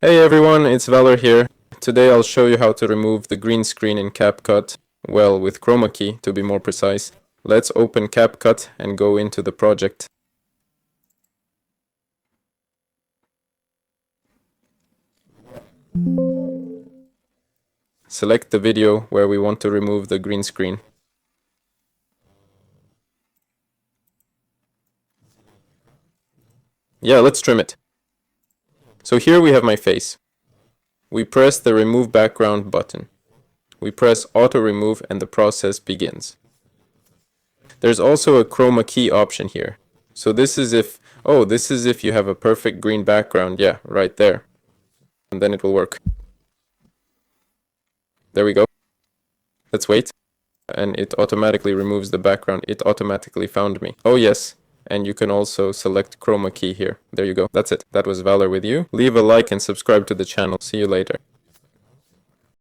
Hey everyone, it's Valor here. Today I'll show you how to remove the green screen in CapCut, well, with Chroma Key to be more precise. Let's open CapCut and go into the project. Select the video where we want to remove the green screen. Yeah, let's trim it. So here we have my face. We press the Remove Background button. We press Auto Remove and the process begins. There's also a Chroma Key option here. So this is if you have a perfect green background, yeah, right there. And then it will work. There we go. Let's wait. And it automatically removes the background. It automatically found me. Oh yes. And you can also select Chroma Key here. There you go. That's it. That was Valor with you. Leave a like and subscribe to the channel. See you later.